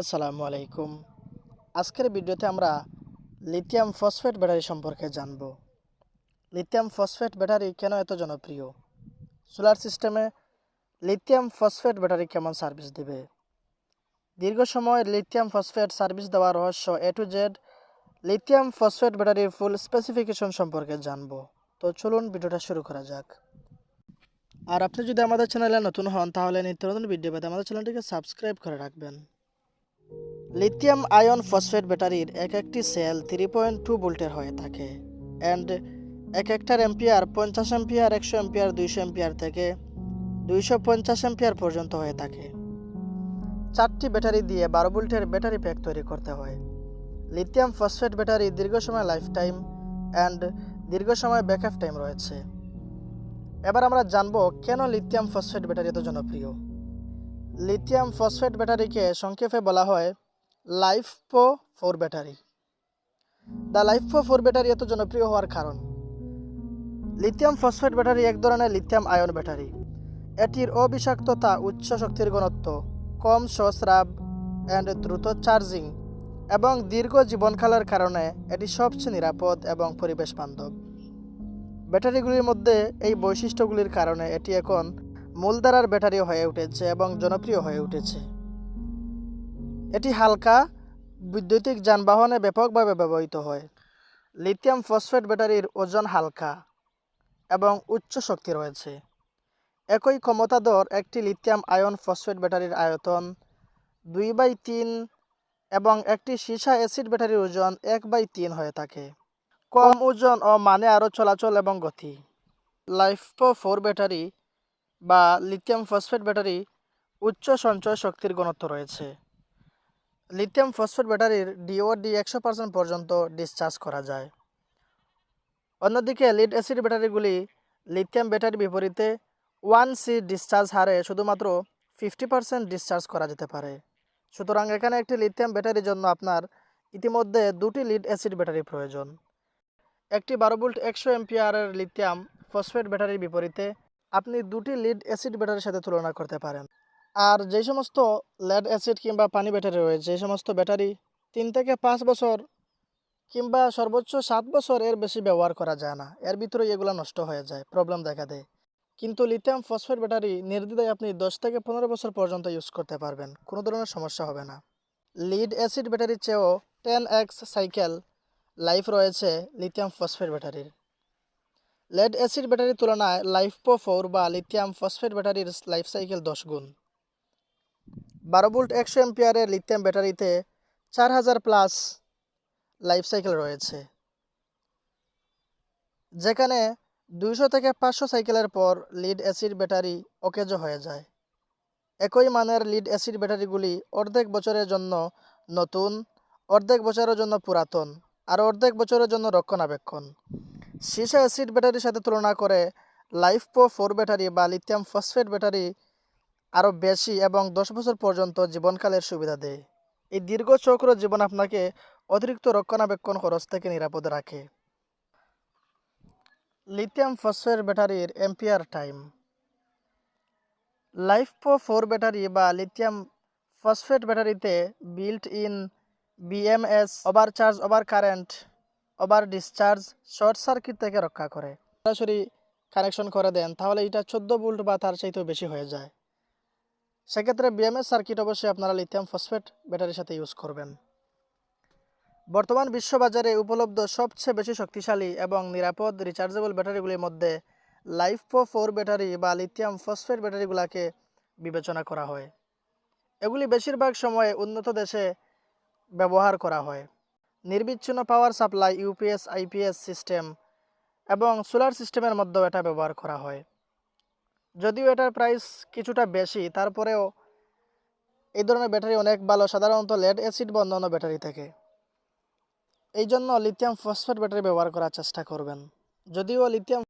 আসসালামু আলাইকুম। আজকের ভিডিওতে আমরা লিথিয়াম ফসফেট ব্যাটারি সম্পর্কে জানব। লিথিয়াম ফসফেট ব্যাটারি কেন এত জনপ্রিয়? সোলার সিস্টেমে লিথিয়াম ফসফেট ব্যাটারি কেমন সার্ভিস দেবে? দীর্ঘ সময় লিথিয়াম ফসফেট সার্ভিস দেওয়ার রহস্য এ টু জেড লিথিয়াম ফসফেট ব্যাটারির ফুল স্পেসিফিকেশন সম্পর্কে জানব। তো চলুন ভিডিওটা শুরু করা যাক। আর আপনি যদি আমাদের চ্যানেলে নতুন হন তাহলে নিত্য নতুন ভিডিও পেতে আমাদের চ্যানেলটিকে সাবস্ক্রাইব করে রাখবেন। লিথিয়াম আয়ন ফসফেট ব্যাটারির এক একটি সেল 3.2 ভোল্টের হয়ে থাকে অ্যান্ড এক একটার এম্পিয়ার 50 এম্পিয়ার, 100 এম্পিয়ার, 200 এম্পিয়ার থেকে 250 এম্পিয়ার পর্যন্ত হয়ে থাকে। 4টি ব্যাটারি দিয়ে 12 ভোল্টের ব্যাটারি প্যাক তৈরি করতে হয়। লিথিয়াম ফসফেট ব্যাটারি দীর্ঘ সময় লাইফ টাইম অ্যান্ড দীর্ঘ সময় ব্যাকআপ টাইম রয়েছে। এবার আমরা জানব কেন লিথিয়াম ফসফেট ব্যাটারি এত জনপ্রিয়। লিথিয়াম ফসফেট ব্যাটারিকে সংক্ষেপে বলা হয় লাইফ-4 ব্যাটারি। দ্য লাইফ-4 ব্যাটারি এত জনপ্রিয় হওয়ার কারণ, লিথিয়াম ফসফেট ব্যাটারি এক ধরনের লিথিয়াম আয়ন ব্যাটারি। এটির অবিষাক্ততা, উচ্চ শক্তির ঘনত্ব, কম সস্রাব অ্যান্ড দ্রুত চার্জিং এবং দীর্ঘ জীবনকালের কারণে এটি সবচেয়ে নিরাপদ এবং পরিবেশ বান্ধব। ব্যাটারিগুলির মধ্যে এই বৈশিষ্ট্যগুলির কারণে এটি এখন মূলধারার ব্যাটারি হয়ে উঠেছে এবং জনপ্রিয় হয়ে উঠেছে। এটি হালকা, বৈদ্যুতিক যানবাহনে ব্যাপকভাবে ব্যবহৃত হয়। লিথিয়াম ফসফেট ব্যাটারির ওজন হালকা এবং উচ্চ শক্তি রয়েছে। একই ক্ষমতাধর একটি লিথিয়াম আয়ন ফসফেট ব্যাটারির আয়তন 2/3 এবং একটি সীসা অ্যাসিড ব্যাটারির ওজন 1/3 হয়ে থাকে। কম ওজন ও মানে আরও চলাচল এবং গতি। লাইফ-4 ব্যাটারি বা লিথিয়াম ফসফেট ব্যাটারি উচ্চ সঞ্চয় শক্তির ঘনত্ব রয়েছে। লিথিয়াম ফসফেট ব্যাটারির ডিওডি 100% পর্যন্ত ডিসচার্জ করা যায়। অন্যদিকে লিড অ্যাসিড ব্যাটারিগুলি লিথিয়াম ব্যাটারির বিপরীতে 1C ডিসচার্জ হারে শুধুমাত্র 50% ডিসচার্জ করা যেতে পারে। সুতরাং এখানে একটি লিথিয়াম ব্যাটারির জন্য আপনার ইতিমধ্যে 2টি লিড অ্যাসিড ব্যাটারি প্রয়োজন। একটি 12 ভোল্ট 100 এম্পিয়ারের লিথিয়াম ফসফেট ব্যাটারির বিপরীতে আপনি 2টি লিড অ্যাসিড ব্যাটারির সাথে তুলনা করতে পারেন। আর যে সমস্ত লেড অ্যাসিড কিংবা পানি ব্যাটারি রয়েছে, এই সমস্ত ব্যাটারি 3 থেকে 5 বছর কিংবা সর্বোচ্চ 7 বছর এর বেশি ব্যবহার করা যায় না। এর ভিতরে এগুলো নষ্ট হয়ে যায়, প্রবলেম দেখা দেয়। কিন্তু লিথিয়াম ফসফেট ব্যাটারি নির্দ্বিধায় আপনি 10 থেকে 15 বছর পর্যন্ত ইউজ করতে পারবেন, কোনো ধরনের সমস্যা হবে না। লিড অ্যাসিড ব্যাটারির চেয়েও 10x সাইকেল লাইফ রয়েছে লিথিয়াম ফসফেট ব্যাটারির। লেড অ্যাসিড ব্যাটারির তুলনায় লাইফ-4 বা লিথিয়াম ফসফেট ব্যাটারির লাইফ সাইকেল 10 গুণ। 12 ভোল্ট 100 এম্পিয়ারের লিথিয়াম ব্যাটারিতে 4000+ লাইফ সাইকেল রয়েছে, যেখানে 200 থেকে 500 সাইকেলের পর লিড অ্যাসিড ব্যাটারি অকেজো হয়ে যায়। একই মানের লিড অ্যাসিড ব্যাটারিগুলি অর্ধেক বছরের জন্য নতুন, অর্ধেক বছরের জন্য পুরাতন আর অর্ধেক বছরের জন্য রক্ষণাবেক্ষণ। সীসা অ্যাসিড ব্যাটারির সাথে তুলনা করে লাইফ-4 ব্যাটারি বা লিথিয়াম ফসফেট ব্যাটারি আরও বেশি এবং 10 বছর পর্যন্ত জীবনকালের সুবিধা দেয়। এই দীর্ঘ চক্র জীবন আপনাকে অতিরিক্ত রক্ষণাবেক্ষণ খরচ থেকে নিরাপদে রাখে। লিথিয়াম ফসফেট ব্যাটারির এম্পিয়ার টাইম। লাইফ-4 ব্যাটারি বা লিথিয়াম ফসফেট ব্যাটারিতে built in BMS overcharge, over current, over discharge, short circuit থেকে রক্ষা করে। সরাসরি কানেকশন করে দেন তাহলে এটা 14 ভোল্ট বা তার চাইতেও বেশি হয়ে যায়। সেক্ষেত্রে বিএমএস সার্কিট অবশ্যই আপনারা লিথিয়াম ফসফেট ব্যাটারির সাথে ইউজ করবেন। বর্তমান বিশ্ববাজারে উপলব্ধ সবচেয়ে বেশি শক্তিশালী এবং নিরাপদ রিচার্জেবল ব্যাটারিগুলির মধ্যে লাইফ-4 ব্যাটারি বা লিথিয়াম ফসফেট ব্যাটারিগুলোকে বিবেচনা করা হয়। এগুলি বেশিরভাগ সময়ে উন্নত দেশে ব্যবহার করা হয়। নির্বিচ্ছিন্ন power supply, UPS, IPS system এবং সোলার সিস্টেমের মধ্যেও এটা ব্যবহার করা হয়। যদিও এটার প্রাইস কিছুটা বেশি, তারপরেও এই ধরনের ব্যাটারি অনেক ভালো, সাধারণত লেড অ্যাসিড বা অন্যান্য ব্যাটারি থেকে। এই জন্য লিথিয়াম ফসফেট ব্যাটারি ব্যবহার করার চেষ্টা করবেন। যদিও লিথিয়াম